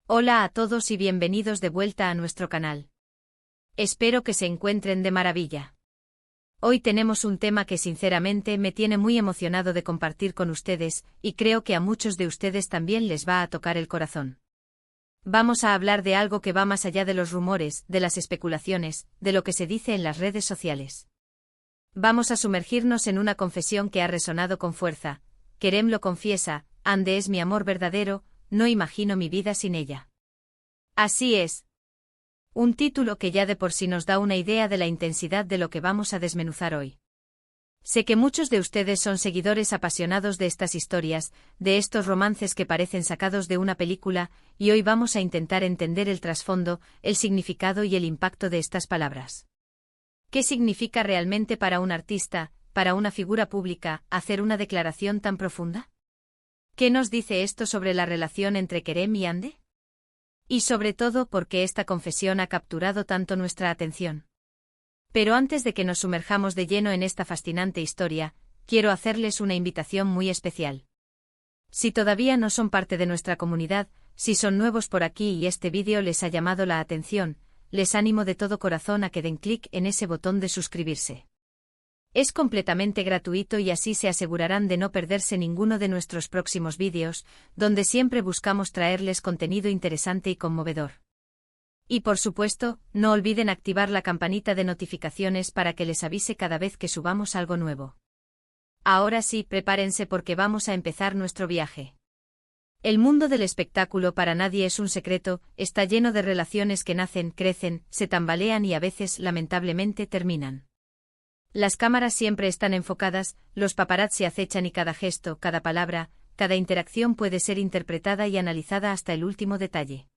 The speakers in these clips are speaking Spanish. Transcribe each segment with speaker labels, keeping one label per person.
Speaker 1: Hola a todos y bienvenidos de vuelta a nuestro canal. Espero que se encuentren de maravilla. Hoy tenemos un tema que sinceramente me tiene muy emocionado de compartir con ustedes, y creo que a muchos de ustedes también les va a tocar el corazón. Vamos a hablar de algo que va más allá de los rumores, de las especulaciones, de lo que se dice en las redes sociales. Vamos a sumergirnos en una confesión que ha resonado con fuerza. Kerem lo confiesa, Hande es mi amor verdadero, no imagino mi vida sin ella. Así es. Un título que ya de por sí nos da una idea de la intensidad de lo que vamos a desmenuzar hoy. Sé que muchos de ustedes son seguidores apasionados de estas historias, de estos romances que parecen sacados de una película, y hoy vamos a intentar entender el trasfondo, el significado y el impacto de estas palabras. ¿Qué significa realmente para un artista, para una figura pública, hacer una declaración tan profunda? ¿Qué nos dice esto sobre la relación entre Kerem y Hande? Y sobre todo, ¿por qué esta confesión ha capturado tanto nuestra atención? Pero antes de que nos sumerjamos de lleno en esta fascinante historia, quiero hacerles una invitación muy especial. Si todavía no son parte de nuestra comunidad, si son nuevos por aquí y este vídeo les ha llamado la atención, les animo de todo corazón a que den clic en ese botón de suscribirse. Es completamente gratuito y así se asegurarán de no perderse ninguno de nuestros próximos vídeos, donde siempre buscamos traerles contenido interesante y conmovedor. Y por supuesto, no olviden activar la campanita de notificaciones para que les avise cada vez que subamos algo nuevo. Ahora sí, prepárense porque vamos a empezar nuestro viaje. El mundo del espectáculo para nadie es un secreto, está lleno de relaciones que nacen, crecen, se tambalean y a veces, lamentablemente, terminan. Las cámaras siempre están enfocadas, los paparazzi acechan y cada gesto, cada palabra, cada interacción puede ser interpretada y analizada hasta el último detalle.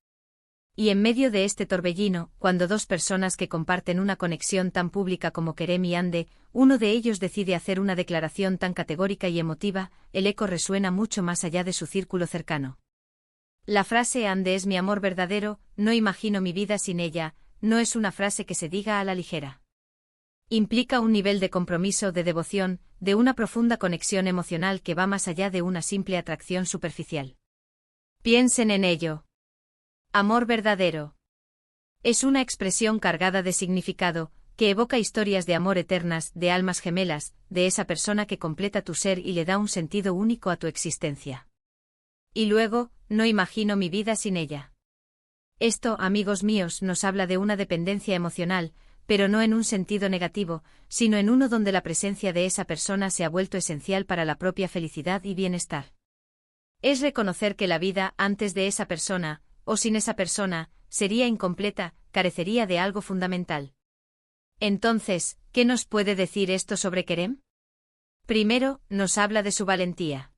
Speaker 1: Y en medio de este torbellino, cuando dos personas que comparten una conexión tan pública como Kerem y Hande, uno de ellos decide hacer una declaración tan categórica y emotiva, el eco resuena mucho más allá de su círculo cercano. La frase Hande es mi amor verdadero, no imagino mi vida sin ella, no es una frase que se diga a la ligera. Implica un nivel de compromiso, de devoción, de una profunda conexión emocional que va más allá de una simple atracción superficial. Piensen en ello. Amor verdadero. Es una expresión cargada de significado, que evoca historias de amor eternas, de almas gemelas, de esa persona que completa tu ser y le da un sentido único a tu existencia. Y luego, no imagino mi vida sin ella. Esto, amigos míos, nos habla de una dependencia emocional, pero no en un sentido negativo, sino en uno donde la presencia de esa persona se ha vuelto esencial para la propia felicidad y bienestar. Es reconocer que la vida, antes de esa persona, o sin esa persona, sería incompleta, carecería de algo fundamental. Entonces, ¿qué nos puede decir esto sobre Kerem? Primero, nos habla de su valentía.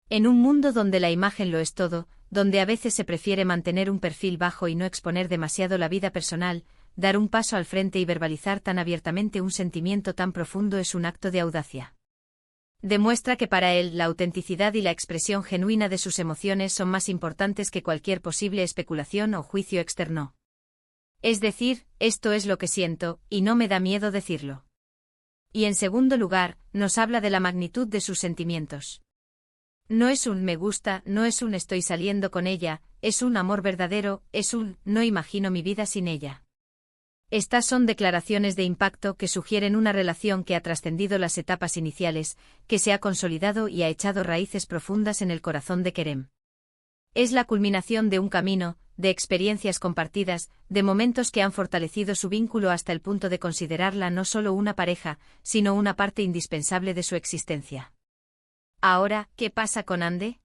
Speaker 1: En un mundo donde la imagen lo es todo, donde a veces se prefiere mantener un perfil bajo y no exponer demasiado la vida personal, dar un paso al frente y verbalizar tan abiertamente un sentimiento tan profundo es un acto de audacia. Demuestra que para él la autenticidad y la expresión genuina de sus emociones son más importantes que cualquier posible especulación o juicio externo. Es decir, esto es lo que siento, y no me da miedo decirlo. Y en segundo lugar, nos habla de la magnitud de sus sentimientos. No es un me gusta, no es un estoy saliendo con ella, es un amor verdadero, es un no imagino mi vida sin ella. Estas son declaraciones de impacto que sugieren una relación que ha trascendido las etapas iniciales, que se ha consolidado y ha echado raíces profundas en el corazón de Kerem. Es la culminación de un camino, de experiencias compartidas, de momentos que han fortalecido su vínculo hasta el punto de considerarla no solo una pareja, sino una parte indispensable de su existencia. Ahora, ¿qué pasa con Hande?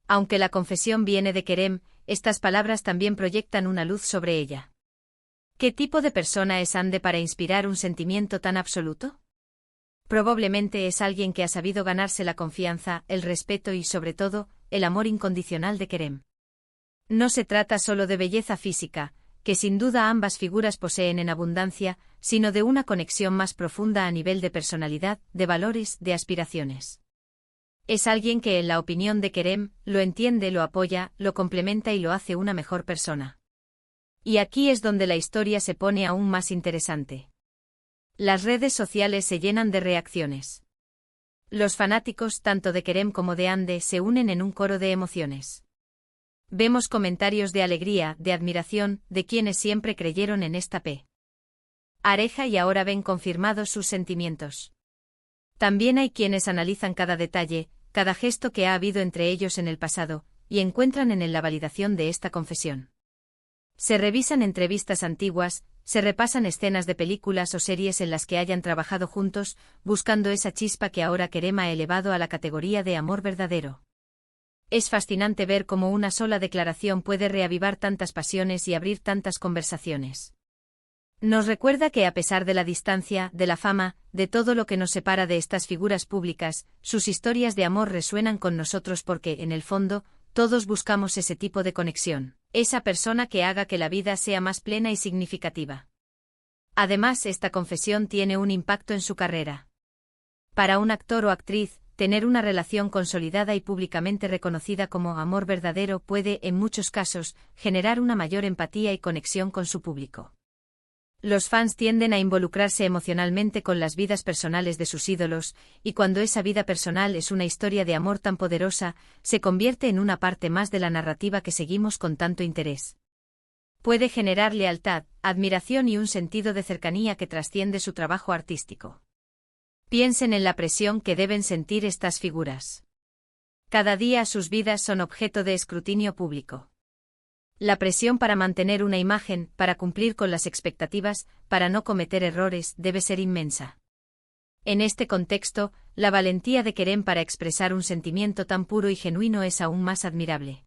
Speaker 1: Aunque la confesión viene de Kerem, estas palabras también proyectan una luz sobre ella. ¿Qué tipo de persona es Hande para inspirar un sentimiento tan absoluto? Probablemente es alguien que ha sabido ganarse la confianza, el respeto y, sobre todo, el amor incondicional de Kerem. No se trata solo de belleza física, que sin duda ambas figuras poseen en abundancia, sino de una conexión más profunda a nivel de personalidad, de valores, de aspiraciones. Es alguien que, en la opinión de Kerem, lo entiende, lo apoya, lo complementa y lo hace una mejor persona. Y aquí es donde la historia se pone aún más interesante. Las redes sociales se llenan de reacciones. Los fanáticos, tanto de Kerem como de Hande, se unen en un coro de emociones. Vemos comentarios de alegría, de admiración, de quienes siempre creyeron en esta pareja y ahora ven confirmados sus sentimientos. También hay quienes analizan cada detalle, cada gesto que ha habido entre ellos en el pasado, y encuentran en él la validación de esta confesión. Se revisan entrevistas antiguas, se repasan escenas de películas o series en las que hayan trabajado juntos, buscando esa chispa que ahora Kerem ha elevado a la categoría de amor verdadero. Es fascinante ver cómo una sola declaración puede reavivar tantas pasiones y abrir tantas conversaciones. Nos recuerda que a pesar de la distancia, de la fama, de todo lo que nos separa de estas figuras públicas, sus historias de amor resuenan con nosotros porque, en el fondo, todos buscamos ese tipo de conexión, esa persona que haga que la vida sea más plena y significativa. Además, esta confesión tiene un impacto en su carrera. Para un actor o actriz, tener una relación consolidada y públicamente reconocida como amor verdadero puede, en muchos casos, generar una mayor empatía y conexión con su público. Los fans tienden a involucrarse emocionalmente con las vidas personales de sus ídolos, y cuando esa vida personal es una historia de amor tan poderosa, se convierte en una parte más de la narrativa que seguimos con tanto interés. Puede generar lealtad, admiración y un sentido de cercanía que trasciende su trabajo artístico. Piensen en la presión que deben sentir estas figuras. Cada día sus vidas son objeto de escrutinio público. La presión para mantener una imagen, para cumplir con las expectativas, para no cometer errores, debe ser inmensa. En este contexto, la valentía de Kerem para expresar un sentimiento tan puro y genuino es aún más admirable.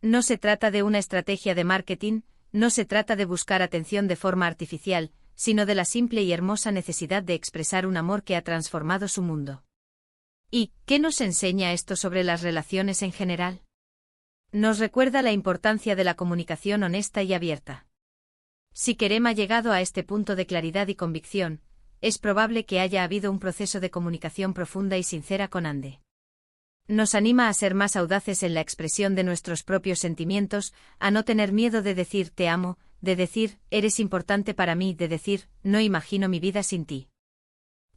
Speaker 1: No se trata de una estrategia de marketing, no se trata de buscar atención de forma artificial, sino de la simple y hermosa necesidad de expresar un amor que ha transformado su mundo. ¿Y qué nos enseña esto sobre las relaciones en general? Nos recuerda la importancia de la comunicación honesta y abierta. Si Kerem ha llegado a este punto de claridad y convicción, es probable que haya habido un proceso de comunicación profunda y sincera con Hande. Nos anima a ser más audaces en la expresión de nuestros propios sentimientos, a no tener miedo de decir te amo, de decir eres importante para mí, de decir no imagino mi vida sin ti.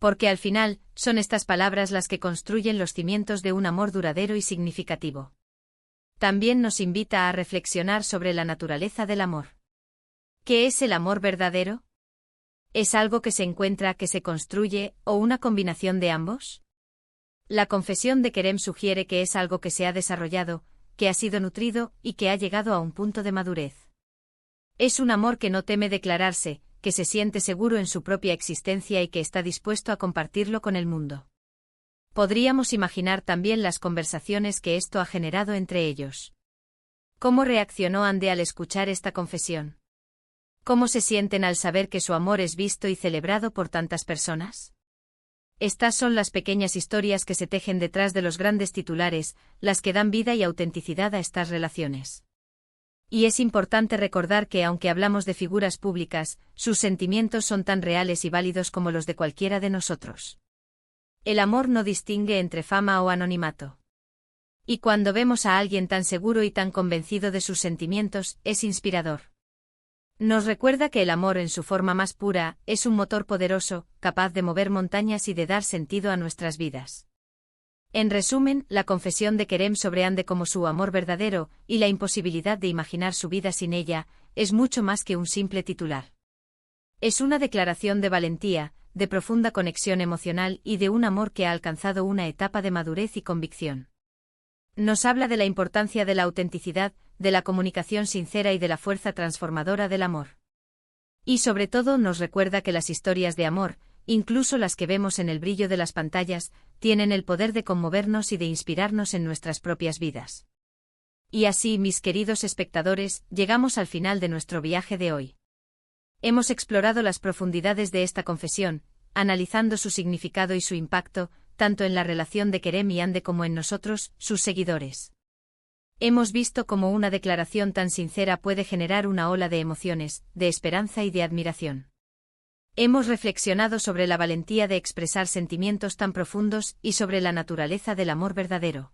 Speaker 1: Porque al final, son estas palabras las que construyen los cimientos de un amor duradero y significativo. También nos invita a reflexionar sobre la naturaleza del amor. ¿Qué es el amor verdadero? ¿Es algo que se encuentra, que se construye, o una combinación de ambos? La confesión de Kerem sugiere que es algo que se ha desarrollado, que ha sido nutrido y que ha llegado a un punto de madurez. Es un amor que no teme declararse, que se siente seguro en su propia existencia y que está dispuesto a compartirlo con el mundo. Podríamos imaginar también las conversaciones que esto ha generado entre ellos. ¿Cómo reaccionó Hande al escuchar esta confesión? ¿Cómo se sienten al saber que su amor es visto y celebrado por tantas personas? Estas son las pequeñas historias que se tejen detrás de los grandes titulares, las que dan vida y autenticidad a estas relaciones. Y es importante recordar que aunque hablamos de figuras públicas, sus sentimientos son tan reales y válidos como los de cualquiera de nosotros. El amor no distingue entre fama o anonimato. Y cuando vemos a alguien tan seguro y tan convencido de sus sentimientos, es inspirador. Nos recuerda que el amor en su forma más pura es un motor poderoso, capaz de mover montañas y de dar sentido a nuestras vidas. En resumen, la confesión de Kerem sobre Hande como su amor verdadero, y la imposibilidad de imaginar su vida sin ella, es mucho más que un simple titular. Es una declaración de valentía, de profunda conexión emocional y de un amor que ha alcanzado una etapa de madurez y convicción. Nos habla de la importancia de la autenticidad, de la comunicación sincera y de la fuerza transformadora del amor. Y sobre todo nos recuerda que las historias de amor, incluso las que vemos en el brillo de las pantallas, tienen el poder de conmovernos y de inspirarnos en nuestras propias vidas. Y así, mis queridos espectadores, llegamos al final de nuestro viaje de hoy. Hemos explorado las profundidades de esta confesión, analizando su significado y su impacto, tanto en la relación de Kerem y Hande como en nosotros, sus seguidores. Hemos visto cómo una declaración tan sincera puede generar una ola de emociones, de esperanza y de admiración. Hemos reflexionado sobre la valentía de expresar sentimientos tan profundos y sobre la naturaleza del amor verdadero.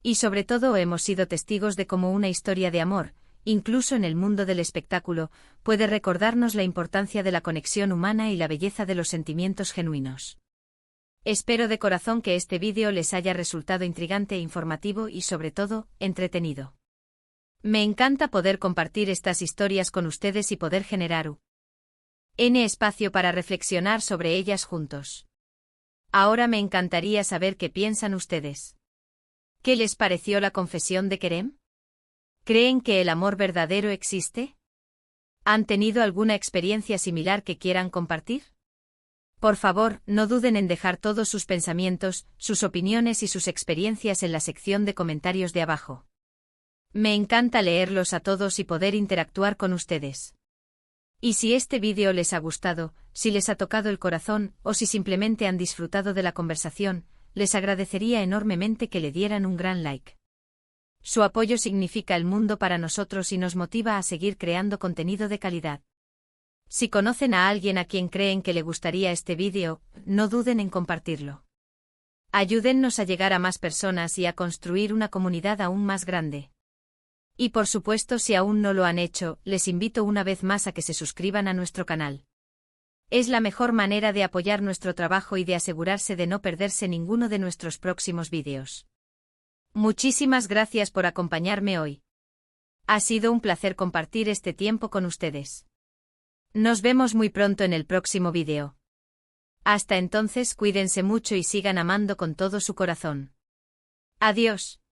Speaker 1: Y sobre todo hemos sido testigos de cómo una historia de amor, incluso en el mundo del espectáculo, puede recordarnos la importancia de la conexión humana y la belleza de los sentimientos genuinos. Espero de corazón que este vídeo les haya resultado intrigante e informativo y sobre todo, entretenido. Me encanta poder compartir estas historias con ustedes y poder generar espacio para reflexionar sobre ellas juntos. Ahora me encantaría saber qué piensan ustedes. ¿Qué les pareció la confesión de Kerem? ¿Creen que el amor verdadero existe? ¿Han tenido alguna experiencia similar que quieran compartir? Por favor, no duden en dejar todos sus pensamientos, sus opiniones y sus experiencias en la sección de comentarios de abajo. Me encanta leerlos a todos y poder interactuar con ustedes. Y si este vídeo les ha gustado, si les ha tocado el corazón o si simplemente han disfrutado de la conversación, les agradecería enormemente que le dieran un gran like. Su apoyo significa el mundo para nosotros y nos motiva a seguir creando contenido de calidad. Si conocen a alguien a quien creen que le gustaría este vídeo, no duden en compartirlo. Ayúdennos a llegar a más personas y a construir una comunidad aún más grande. Y por supuesto, si aún no lo han hecho, les invito una vez más a que se suscriban a nuestro canal. Es la mejor manera de apoyar nuestro trabajo y de asegurarse de no perderse ninguno de nuestros próximos vídeos. Muchísimas gracias por acompañarme hoy. Ha sido un placer compartir este tiempo con ustedes. Nos vemos muy pronto en el próximo vídeo. Hasta entonces, cuídense mucho y sigan amando con todo su corazón. Adiós.